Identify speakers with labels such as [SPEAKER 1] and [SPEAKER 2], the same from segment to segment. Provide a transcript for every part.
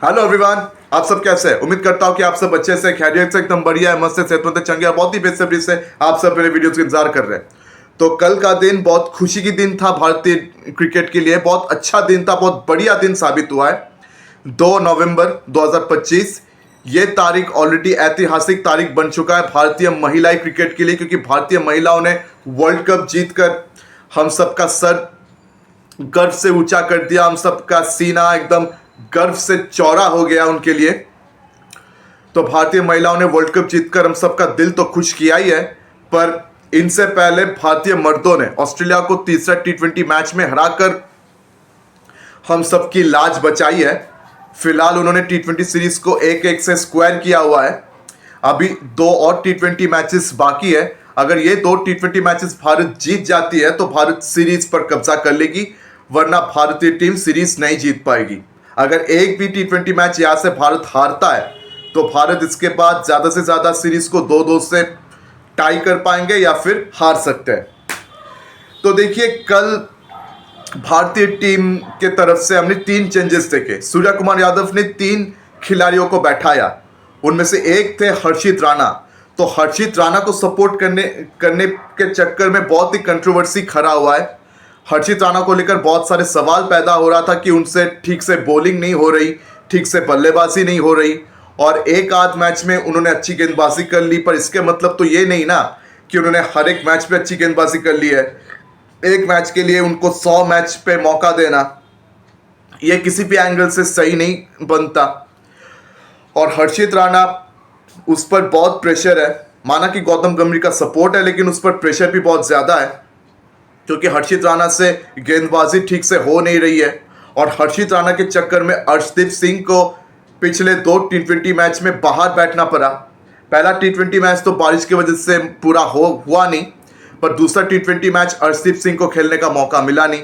[SPEAKER 1] Hello everyone, आप सब कैसे हैं? उम्मीद करता हूं कि आप सब अच्छे से, खैरियत से, एकदम बढ़िया है, मस्त से, सेहतमंद है, चंगे और बहुत ही बेसब्री से आप सब मेरे वीडियोस का इंतजार कर रहे हैं। तो कल का दिन बहुत खुशी की दिन था भारतीय क्रिकेट के लिए, बहुत अच्छा दिन था, बहुत बढ़िया दिन साबित हुआ है। 2 नवंबर 2025 ये तारीख ऑलरेडी ऐतिहासिक तारीख बन चुका है भारतीय महिला क्रिकेट के लिए, क्योंकि भारतीय महिलाओं ने वर्ल्ड कप जीतकर हम सबका सर गर्व से ऊंचा कर दिया, हम सबका सीना एकदम गर्व से चौड़ा हो गया उनके लिए। तो भारतीय महिलाओं ने वर्ल्ड कप जीतकर हम सबका दिल तो खुश किया ही है, पर इनसे पहले भारतीय मर्दों ने ऑस्ट्रेलिया को तीसरा T20 मैच में हराकर हम सबकी लाज बचाई है। फिलहाल उन्होंने T20 सीरीज को 1-1 से स्क्वायर किया हुआ है। अभी 2 और T20 मैचेस बाकी है। अगर ये 2 T20 मैचेस भारत जीत जाती है तो भारत सीरीज पर कब्जा कर लेगी, वरना भारतीय टीम सीरीज नहीं जीत पाएगी। अगर एक भी T20 मैच यहां से भारत हारता है तो भारत इसके बाद ज्यादा से ज्यादा सीरीज को 2-2 से टाई कर पाएंगे या फिर हार सकते हैं। तो देखिए, कल भारतीय टीम के तरफ से हमने 3 चेंजेस देखे। सूर्य कुमार यादव ने 3 खिलाड़ियों को बैठाया, उनमें से एक थे हर्षित राणा। तो हर्षित राणा को सपोर्ट करने के चक्कर में बहुत ही कंट्रोवर्सी खड़ा हुआ है। हर्षित राणा को लेकर बहुत सारे सवाल पैदा हो रहा था कि उनसे ठीक से बॉलिंग नहीं हो रही, ठीक से बल्लेबाजी नहीं हो रही, और एक आध मैच में उन्होंने अच्छी गेंदबाजी कर ली, पर इसके मतलब तो ये नहीं ना कि उन्होंने हर एक मैच पे अच्छी गेंदबाजी कर ली है। एक मैच के लिए उनको 100 मैच पे मौका देना, ये किसी भी एंगल से सही नहीं बनता। और हर्षित राणा, उस पर बहुत प्रेशर है। माना कि गौतम गंभीर का सपोर्ट है, लेकिन उस पर प्रेशर भी बहुत ज़्यादा है, क्योंकि हर्षित राणा से गेंदबाजी ठीक से हो नहीं रही है। और हर्षित राणा के चक्कर में अर्शदीप सिंह को पिछले 2 T20 मैच में बाहर बैठना पड़ा। पहला T20 मैच तो बारिश की वजह से पूरा हुआ नहीं, पर दूसरा T20 मैच अर्शदीप सिंह को खेलने का मौका मिला नहीं।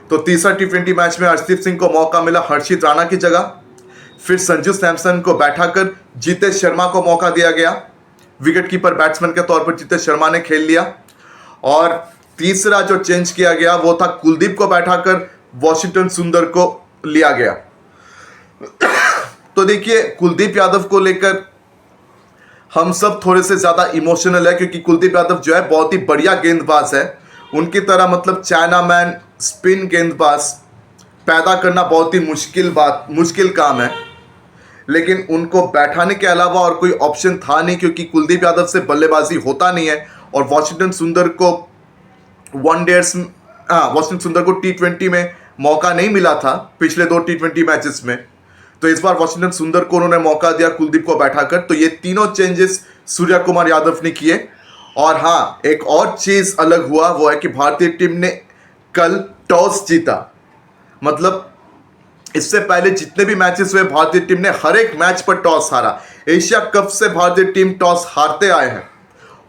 [SPEAKER 1] तो तीसरा T20 मैच में अर्शदीप सिंह को मौका मिला हर्षित राणा की जगह। फिर संजू सैमसन को बैठाकर जीतेश शर्मा को मौका दिया गया। विकेट कीपर बैट्समैन के तौर पर जीतेश शर्मा ने खेल लिया। और तीसरा जो चेंज किया गया वो था कुलदीप को बैठाकर वॉशिंगटन सुंदर को लिया गया। तो देखिए, कुलदीप यादव को लेकर हम सब थोड़े से ज्यादा इमोशनल है, क्योंकि कुलदीप यादव जो है बहुत ही बढ़िया गेंदबाज है। उनकी तरह मतलब चाइना मैन स्पिन गेंदबाज पैदा करना बहुत ही मुश्किल काम है, लेकिन उनको बैठाने के अलावा और कोई ऑप्शन था नहीं, क्योंकि कुलदीप यादव से बल्लेबाजी होता नहीं है। और वॉशिंगटन सुंदर को वॉशिंगटन सुंदर को T20 में मौका नहीं मिला था पिछले 2 T20 मैचेस में। तो इस बार वॉशिंगटन सुंदर को उन्होंने मौका दिया कुलदीप को बैठाकर। तो ये तीनों चेंजेस सूर्य कुमार यादव ने किए। और हाँ, एक और चीज अलग हुआ, वो है कि भारतीय टीम ने कल टॉस जीता। मतलब इससे पहले जितने भी मैचेस हुए भारतीय टीम ने हर एक मैच पर टॉस हारा। एशिया कप से भारतीय टीम टॉस हारते आए हैं।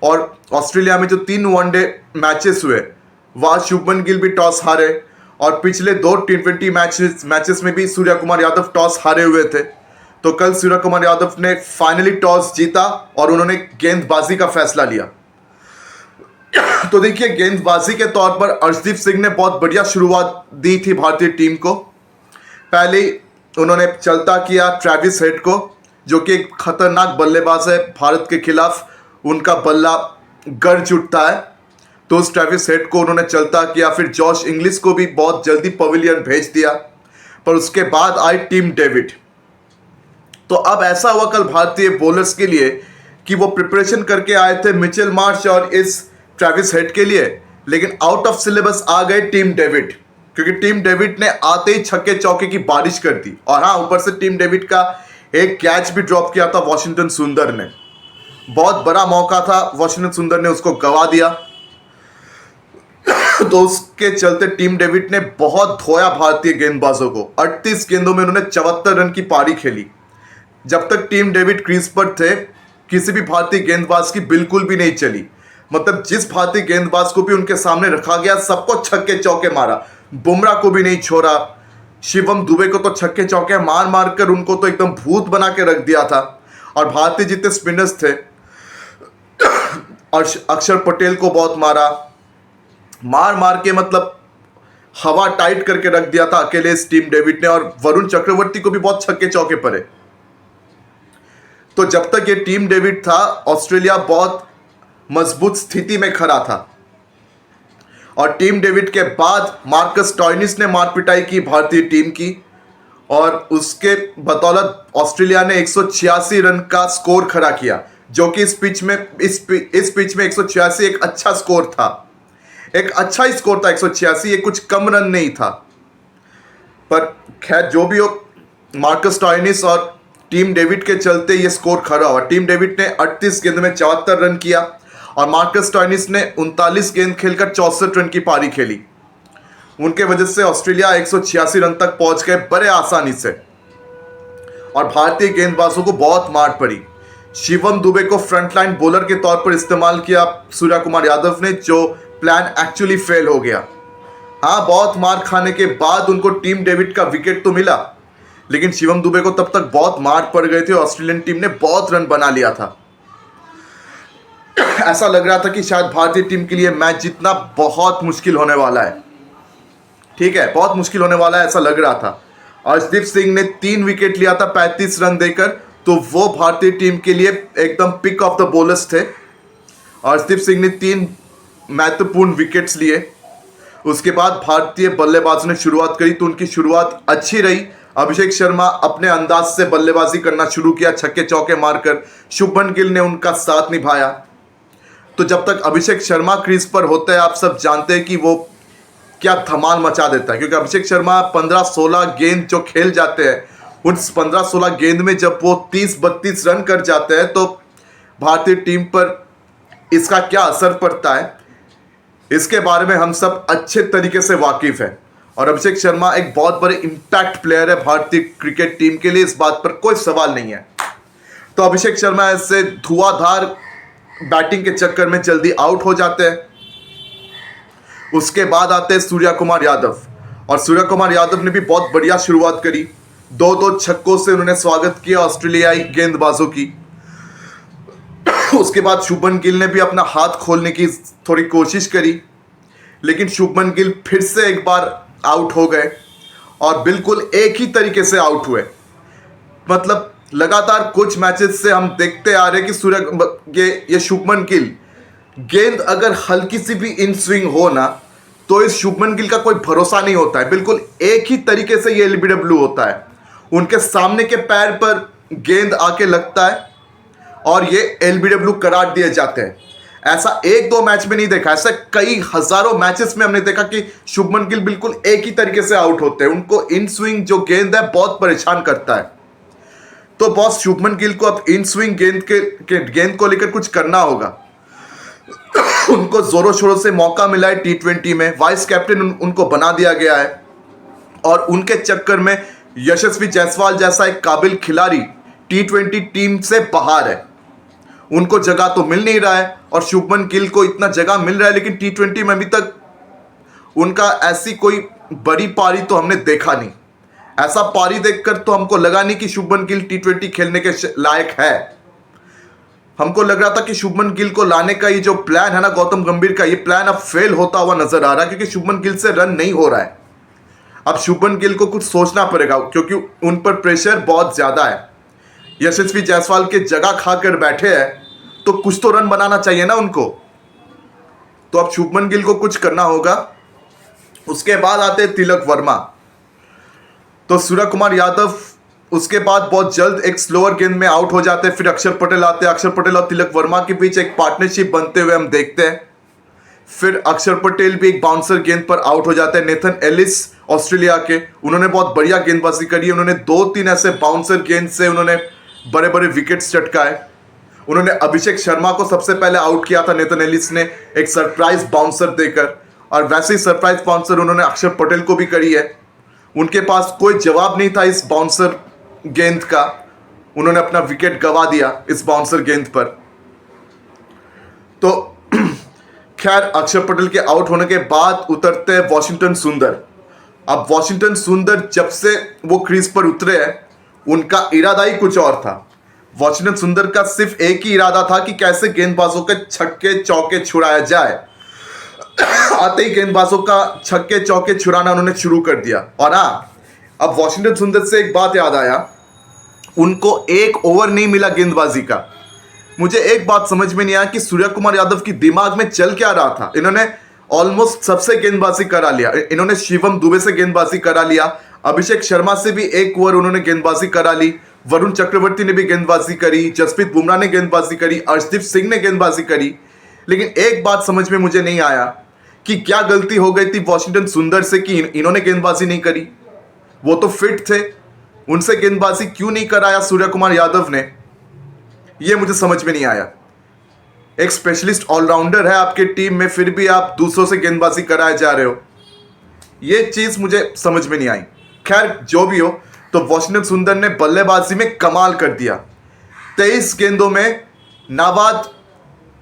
[SPEAKER 1] और ऑस्ट्रेलिया में जो 3 वनडे मैचेस हुए वहां शुभमन गिल भी टॉस हारे, और पिछले 2 T20 मैचेस में भी सूर्य कुमार यादव टॉस हारे हुए थे। तो कल सूर्य कुमार यादव ने फाइनली टॉस जीता और उन्होंने गेंदबाजी का फैसला लिया। तो देखिए, गेंदबाजी के तौर पर अर्शदीप सिंह ने बहुत बढ़िया शुरुआत दी थी भारतीय टीम को। पहले उन्होंने चलता किया ट्रेविस हेड को, जो कि एक खतरनाक बल्लेबाज है। भारत के खिलाफ उनका बल्ला गरज उठता है, तो उस ट्रेविस हेड को उन्होंने चलता किया। फिर जॉश इंग्लिश को भी बहुत जल्दी पवेलियन भेज दिया। पर उसके बाद आई टीम डेविड। तो अब ऐसा हुआ कल भारतीय बॉलर्स के लिए कि वो प्रिपरेशन करके आए थे मिचेल मार्श और इस ट्रेविस हेड के लिए, लेकिन आउट ऑफ सिलेबस आ गए टीम डेविड, क्योंकि टीम डेविड ने आते ही छक्के चौके की बारिश कर दी। और हाँ, ऊपर से टीम डेविड का एक कैच भी ड्रॉप किया था वॉशिंगटन सुंदर ने। बहुत बड़ा मौका था, वॉशिंगटन सुंदर ने उसको गवा दिया। तो उसके चलते टीम डेविड ने बहुत धोया भारतीय गेंदबाजों को। 38 गेंदों में उन्होंने 74 रन की पारी खेली। जब तक टीम डेविड क्रीज पर थे, किसी भी भारतीय गेंदबाज की बिल्कुल भी नहीं चली। मतलब जिस भारतीय गेंदबाज को भी उनके सामने रखा गया, सबको छक्के चौके मारा। बुमराह को भी नहीं छोड़ा, शिवम दुबे को तो छक्के चौके मार मार कर उनको तो एकदम भूत बना के रख दिया था। और भारतीय जितने स्पिनर्स थे, अक्षर पटेल को बहुत मार मार के मतलब हवा टाइट करके रख दिया था अकेले इस टीम डेविड ने, और वरुण चक्रवर्ती को भी बहुत छक्के चौके पड़े। तो जब तक ये टीम डेविड था ऑस्ट्रेलिया बहुत मजबूत स्थिति में खड़ा था, और टीम डेविड के बाद मार्कस स्टोइनिस ने मार पिटाई की भारतीय टीम की, और उसके बदौलत ऑस्ट्रेलिया ने 186 रन का स्कोर खड़ा किया, जो कि इस पिच में 186 एक अच्छा स्कोर था, एक अच्छा ही स्कोर था 186, ये कुछ कम रन नहीं था। पर खैर जो भी हो, मार्कस स्टोइनिस और टीम डेविड के चलते ये स्कोर खड़ा हुआ। टीम डेविड ने 38 गेंद में 74 रन किया, और मार्कस स्टोइनिस ने 39 गेंद खेलकर 64 रन की पारी खेली। उनके वजह से ऑस्ट्रेलिया 186 रन तक पहुंच गए बड़े आसानी से, और भारतीय गेंदबाजों को बहुत मार पड़ी। शिवम दुबे को फ्रंटलाइन बॉलर के तौर पर इस्तेमाल किया सूर्य कुमार यादव ने, जो प्लान एक्चुअली फेल हो गया। हाँ, बहुत मार खाने के बाद उनको टीम डेविड का विकेट तो मिला, लेकिन शिवम दुबे को तब तक बहुत मार पड़ गई थी, ऑस्ट्रेलियन टीम ने बहुत रन बना लिया था। ऐसा लग रहा था कि शायद भारतीय टीम के लिए मैच जीतना बहुत मुश्किल होने वाला है। ठीक है, बहुत मुश्किल होने वाला है ऐसा लग रहा था। अर्शदीप सिंह ने 3 विकेट लिया था 35 रन देकर, तो वो भारतीय टीम के लिए एकदम पिक ऑफ द बॉलर्स थे। अर्शदीप सिंह ने 3 महत्वपूर्ण विकेट्स लिए। उसके बाद भारतीय बल्लेबाजों ने शुरुआत करी, तो उनकी शुरुआत अच्छी रही। अभिषेक शर्मा अपने अंदाज से बल्लेबाजी करना शुरू किया, छक्के चौके मारकर। शुभमन गिल ने उनका साथ निभाया। तो जब तक अभिषेक शर्मा क्रीज पर होता है, आप सब जानते हैं कि वो क्या धमाल मचा देता है, क्योंकि अभिषेक शर्मा 15-16 गेंद जो खेल जाते हैं, उन 15-16 गेंद में जब वो 30-32 रन कर जाते हैं, तो भारतीय टीम पर इसका क्या असर पड़ता है, इसके बारे में हम सब अच्छे तरीके से वाकिफ है। और अभिषेक शर्मा एक बहुत बड़े इम्पैक्ट प्लेयर है भारतीय क्रिकेट टीम के लिए, इस बात पर कोई सवाल नहीं है। तो अभिषेक शर्मा ऐसे धुआंधार बैटिंग के चक्कर में जल्दी आउट हो जाते हैं। उसके बाद आते हैं सूर्य कुमार यादव, और सूर्य कुमार यादव ने भी बहुत बढ़िया शुरुआत करी। 2-2 छक्कों से उन्होंने स्वागत किया ऑस्ट्रेलियाई गेंदबाजों की। उसके बाद शुभमन गिल ने भी अपना हाथ खोलने की थोड़ी कोशिश करी, लेकिन शुभमन गिल फिर से एक बार आउट हो गए, और बिल्कुल एक ही तरीके से आउट हुए। मतलब लगातार कुछ मैचेस से हम देखते आ रहे हैं कि ये शुभमन गिल, गेंद अगर हल्की सी भी इन स्विंग हो ना, तो इस शुभमन गिल का कोई भरोसा नहीं होता है। बिल्कुल एक ही तरीके से ये एलबीडब्ल्यू होता है, उनके सामने के पैर पर गेंद आके लगता है और ये एलबीडब्ल्यू करार दिए जाते हैं। ऐसा 1-2 मैच में नहीं देखा, ऐसा कई हजारों मैचेस में हमने देखा कि शुभमन गिल बिल्कुल एक ही तरीके से आउट होते हैं। उनको इन स्विंग जो गेंद है बहुत परेशान करता है। तो बॉस शुभमन गिल को अब इन स्विंग गेंद को लेकर कुछ करना होगा। उनको जोरों शोरों से मौका मिला है T20 में, वाइस कैप्टन उनको बना दिया गया है, और उनके चक्कर में यशस्वी जायसवाल जैसा एक काबिल खिलाड़ी T20 टीम से बाहर है। उनको जगह तो मिल नहीं रहा है, और शुभमन गिल को इतना जगह मिल रहा है, लेकिन T20 में अभी तक उनका ऐसी कोई बड़ी पारी तो हमने देखा नहीं। ऐसा पारी देखकर तो हमको लगा नहीं कि शुभमन गिल T20 खेलने के लायक है। हमको लग रहा था कि शुभमन गिल को लाने का ये जो प्लान है ना गौतम गंभीर का, ये प्लान अब फेल होता हुआ नजर आ रहा है, क्योंकि शुभमन गिल से रन नहीं हो रहा है। अब शुभमन गिल को कुछ सोचना पड़ेगा, क्योंकि उन पर प्रेशर बहुत ज्यादा है। यशस्वी जायसवाल के जगह खाकर बैठे हैं, तो कुछ तो रन बनाना चाहिए ना उनको। तो अब शुभमन गिल को कुछ करना होगा। उसके बाद आते हैं तिलक वर्मा। तो सूर्य कुमार यादव उसके बाद बहुत जल्द एक स्लोअर गेंद में आउट हो जाते हैं। फिर अक्षर पटेल आते हैं। अक्षर पटेल और तिलक वर्मा के बीच एक पार्टनरशिप बनते हुए हम देखते हैं। फिर अक्षर पटेल भी एक बाउंसर गेंद पर आउट हो जाते हैं। नेथन एलिस ऑस्ट्रेलिया के, उन्होंने बहुत बढ़िया गेंदबाजी करी। उन्होंने 2-3 ऐसे बाउंसर गेंद से उन्होंने बड़े बड़े विकेट्स चटकाए। उन्होंने अभिषेक शर्मा को सबसे पहले आउट किया था नेथन एलिस ने, एक सरप्राइज बाउंसर देकर, और वैसे ही सरप्राइज बाउंसर उन्होंने अक्षर पटेल को भी करी है। उनके पास कोई जवाब नहीं था इस बाउंसर गेंद का, उन्होंने अपना विकेट गंवा दिया इस बाउंसर गेंद पर। तो खैर अक्षर पटेल के आउट होने के बाद उतरते हैं वॉशिंगटन सुंदर। अब वॉशिंगटन सुंदर जब से वो क्रीज पर उतरे हैं, उनका इरादा ही कुछ और था। वॉशिंगटन सुंदर का सिर्फ एक ही इरादा था कि कैसे गेंदबाजों के छक्के चौके छुड़ाया जाए। आते ही गेंदबाजों का छक्के चौके छुड़ाना उन्होंने शुरू कर दिया। और हाँ, अब वॉशिंगटन सुंदर से एक बात याद आया, उनको एक ओवर नहीं मिला गेंदबाजी का। मुझे एक बात समझ में नहीं आया कि सूर्य कुमार यादव की दिमाग में चल क्या रहा था। इन्होंने ऑलमोस्ट सबसे गेंदबाजी करा लिया, इन्होंने शिवम दुबे से गेंदबाजी करा लिया, अभिषेक शर्मा से भी एक ओवर उन्होंने गेंदबाजी करा ली, वरुण चक्रवर्ती ने भी गेंदबाजी करी, जसप्रीत बुमराह ने गेंदबाजी करी, अर्शदीप सिंह ने गेंदबाजी करी। लेकिन एक बात समझ में मुझे नहीं आया कि क्या गलती हो गई थी वॉशिंगटन सुंदर से कि इन्होंने गेंदबाजी नहीं करी। वो तो फिट थे, उनसे गेंदबाजी क्यों नहीं कराया सूर्य कुमार यादव ने, ये मुझे समझ में नहीं आया। एक स्पेशलिस्ट ऑलराउंडर है आपके टीम में, फिर भी आप दूसरों से गेंदबाजी कराए जा रहे हो, ये चीज मुझे समझ में नहीं आई। खैर जो भी हो, तो वॉशिंगटन सुंदर ने बल्लेबाजी में कमाल कर दिया। 23 गेंदों में नाबाद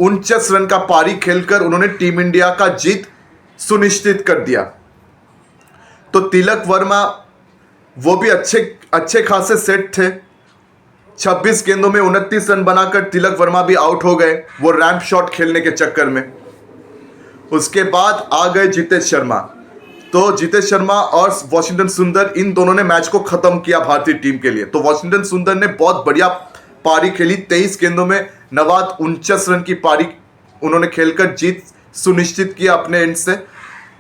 [SPEAKER 1] 49 रन का पारी खेलकर उन्होंने टीम इंडिया का जीत सुनिश्चित कर दिया। तो तिलक वर्मा वो भी अच्छे खासे सेट थे। 26 गेंदों में 29 रन बनाकर तिलक वर्मा भी आउट हो गए, वो रैंप शॉट खेलने के चक्कर में। उसके बाद आ गए जितेश शर्मा। तो जितेश शर्मा और वॉशिंगटन सुंदर, इन दोनों ने मैच को खत्म किया भारतीय टीम के लिए। तो वॉशिंगटन सुंदर ने बहुत बढ़िया पारी खेली, 23 गेंदों में नवाद 49 रन की पारी उन्होंने खेलकर जीत सुनिश्चित किया अपने एंड से।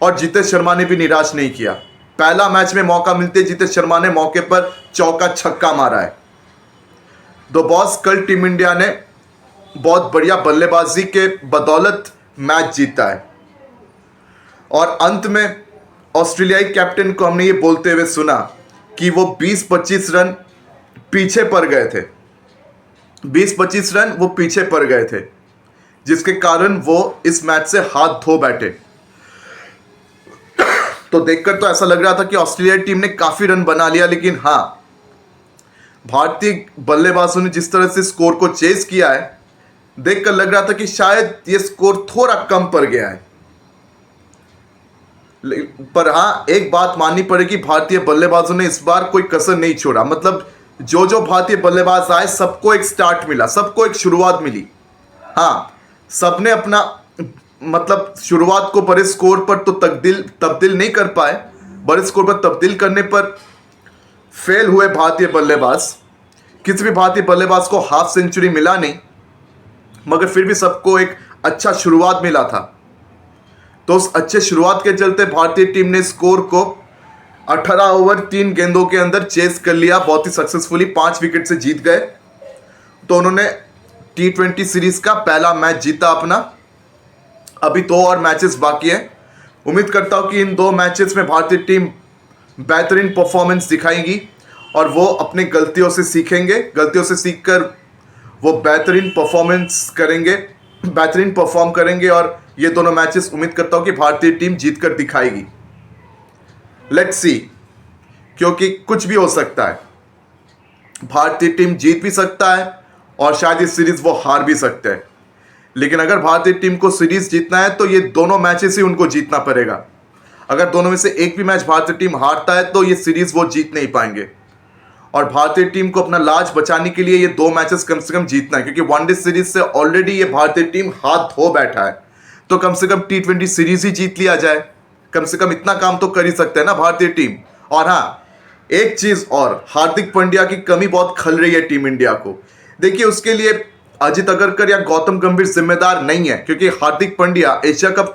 [SPEAKER 1] और जितेश शर्मा ने भी निराश नहीं किया, पहला मैच में मौका मिलते जितेश शर्मा ने मौके पर चौका छक्का मारा है। तो बॉस, कल टीम इंडिया ने बहुत बढ़िया बल्लेबाजी के बदौलत मैच जीता है। और अंत में ऑस्ट्रेलियाई कैप्टन को हमने ये बोलते हुए सुना कि वो 20-25 रन पीछे पड़ गए थे, 20-25 रन वो पीछे पड़ गए थे, जिसके कारण वो इस मैच से हाथ धो बैठे। तो देखकर तो ऐसा लग रहा था कि ऑस्ट्रेलियाई टीम ने काफी रन बना लिया, लेकिन हाँ, भारतीय बल्लेबाजों ने जिस तरह से स्कोर को चेस किया है, देखकर लग रहा था कि शायद ये स्कोर थोड़ा कम पड़ गया है। पर हाँ, एक बात माननी पड़ेगी, भारतीय बल्लेबाजों ने इस बार कोई कसर नहीं छोड़ा। मतलब जो भारतीय बल्लेबाज आए, सबको एक स्टार्ट मिला, सबको एक शुरुआत मिली। हाँ, सबने अपना मतलब शुरुआत को बड़े स्कोर पर तो तब्दील नहीं कर पाए, बड़े स्कोर पर तब्दील करने पर फेल हुए भारतीय बल्लेबाज। किसी भी भारतीय बल्लेबाज को हाफ सेंचुरी मिला नहीं, मगर फिर भी सबको एक अच्छा शुरुआत मिला था। तो उस अच्छे शुरुआत के चलते भारतीय टीम ने स्कोर को 18 ओवर 3 गेंदों के अंदर चेस कर लिया, बहुत ही सक्सेसफुली 5 विकेट से जीत गए। तो उन्होंने T20 सीरीज का पहला मैच जीता अपना। अभी 2 और मैचेस बाकी हैं। उम्मीद करता हूं कि इन 2 मैचेस में भारतीय टीम बेहतरीन परफॉर्मेंस दिखाएगी और वो अपनी गलतियों से सीखेंगे, गलतियों से सीखकर वो बेहतरीन परफॉर्म करेंगे और ये दोनों मैचेस उम्मीद करता हूं कि भारतीय टीम जीतकर दिखाएगी। लेट्स सी, क्योंकि कुछ भी हो सकता है, भारतीय टीम जीत भी सकता है और शायद ये सीरीज वो हार भी सकते हैं। लेकिन अगर भारतीय टीम को सीरीज जीतना है तो ये दोनों मैचेस ही उनको जीतना पड़ेगा। अगर दोनों में से एक भी मैच भारतीय टीम हारता है तो ये सीरीज वो जीत नहीं पाएंगे। और भारतीय टीम को अपना लाज बचाने के लिए ये 2 मैचेस कम से कम जीतना है, क्योंकि वनडे सीरीज से ऑलरेडी ये भारतीय टीम हाथ धो बैठा है। तो कम से कम T20 सीरीज ही जीत लिया जाए, कम से कम इतना काम तो कर ही सकते हैं ना भारतीय टीम। और हाँ, एक चीज और, हार्दिक पांड्या की कमी बहुत खल रही है टीम इंडिया को। देखिए, उसके लिए अजित अगरकर या गौतम गंभीर जिम्मेदार नहीं है, क्योंकि हार्दिक पांड्या एशिया कप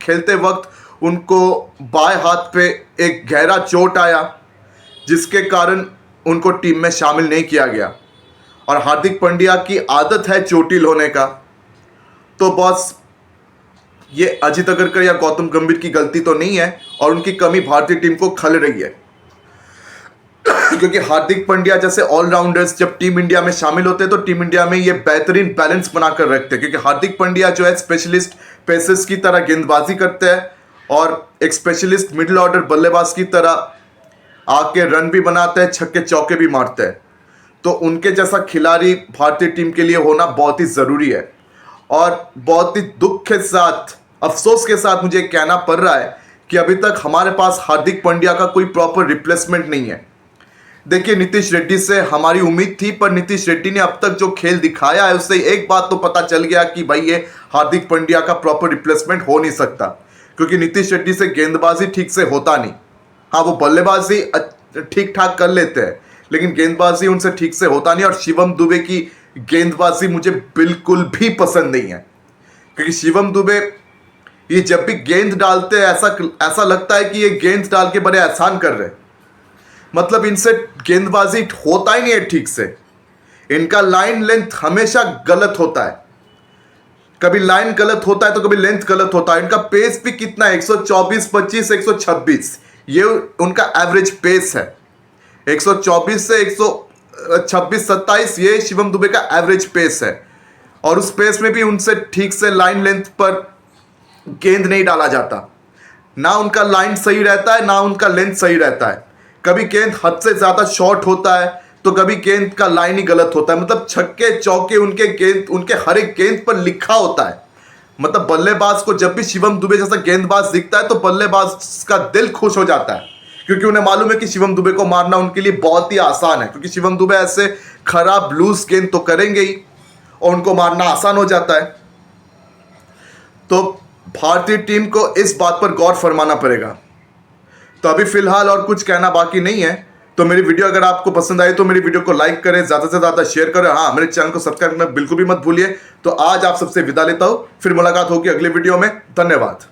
[SPEAKER 1] खेलते वक्त उनको बाएं हाथ पे एक गहरा चोट आया, जिसके कारण उनको टीम में शामिल नहीं किया गया। और हार्दिक पांड्या की आदत है चोटिल होने का। तो बस, ये अजित अगरकर या गौतम गंभीर की गलती तो नहीं है और उनकी कमी भारतीय टीम को खल रही है। क्योंकि हार्दिक पांड्या जैसे ऑलराउंडर्स जब टीम इंडिया में शामिल होते हैं तो टीम इंडिया में ये बेहतरीन बैलेंस बनाकर रखते हैं। क्योंकि हार्दिक पांड्या जो है स्पेशलिस्ट पेसर्स की तरह गेंदबाजी करते हैं और एक स्पेशलिस्ट मिडिल ऑर्डर बल्लेबाज की तरह आके रन भी बनाते हैं, छक्के चौके भी मारते हैं। तो उनके जैसा खिलाड़ी भारतीय टीम के लिए होना बहुत ही ज़रूरी है। और बहुत ही दुख के साथ, अफसोस के साथ मुझे कहना पड़ रहा है कि अभी तक हमारे पास हार्दिक पांड्या का कोई प्रॉपर रिप्लेसमेंट नहीं है। देखिए, नीतीश रेड्डी से हमारी उम्मीद थी, पर नीतीश रेड्डी ने अब तक जो खेल दिखाया है उससे एक बात तो पता चल गया कि भाई ये हार्दिक पांड्या का प्रॉपर रिप्लेसमेंट हो नहीं सकता। क्योंकि नीतीश रेड्डी से गेंदबाजी ठीक से होता नहीं। हाँ, वो बल्लेबाजी ठीक ठाक कर लेते हैं, लेकिन गेंदबाजी उनसे ठीक से होता नहीं। और शिवम दुबे की गेंदबाजी मुझे बिल्कुल भी पसंद नहीं है, क्योंकि शिवम दुबे ये जब भी गेंद डालते हैं ऐसा लगता है कि ये गेंद डाल के बड़े एहसान कर रहे हैं। मतलब इनसे गेंदबाजी होता ही नहीं है ठीक से। इनका लाइन लेंथ हमेशा गलत होता है, कभी लाइन गलत होता है तो कभी लेंथ गलत होता है। इनका पेस भी कितना है, 124, 25, 126, ये उनका एवरेज पेस है। 124 से 126, 27 ये शिवम दुबे का एवरेज पेस है। और उस पेस में भी उनसे ठीक से लाइन लेंथ पर गेंद नहीं डाला जाता। ना उनका लाइन सही रहता है, ना उनका लेंथ सही रहता है। कभी गेंद हद से ज्यादा शॉर्ट होता है तो कभी गेंद का लाइन ही गलत होता है। मतलब छक्के चौके उनके हर एक गेंद पर लिखा होता है। मतलब बल्लेबाज को जब भी शिवम दुबे जैसा गेंदबाज दिखता है तो बल्लेबाज का दिल खुश हो जाता है, क्योंकि उन्हें मालूम है कि शिवम दुबे को मारना उनके लिए बहुत ही आसान है। क्योंकि शिवम दुबे ऐसे खराब लूज गेंद तो करेंगे ही और उनको मारना आसान हो जाता है। तो भारतीय टीम को इस बात पर गौर फरमाना पड़ेगा। तो अभी फिलहाल और कुछ कहना बाकी नहीं है। तो मेरी वीडियो अगर आपको पसंद आई तो मेरी वीडियो को लाइक करें, ज़्यादा से ज़्यादा शेयर करें। हाँ, मेरे चैनल को सब्सक्राइब करना बिल्कुल भी मत भूलिए। तो आज आप सबसे विदा लेता हूँ, फिर मुलाकात होगी अगले वीडियो में। धन्यवाद।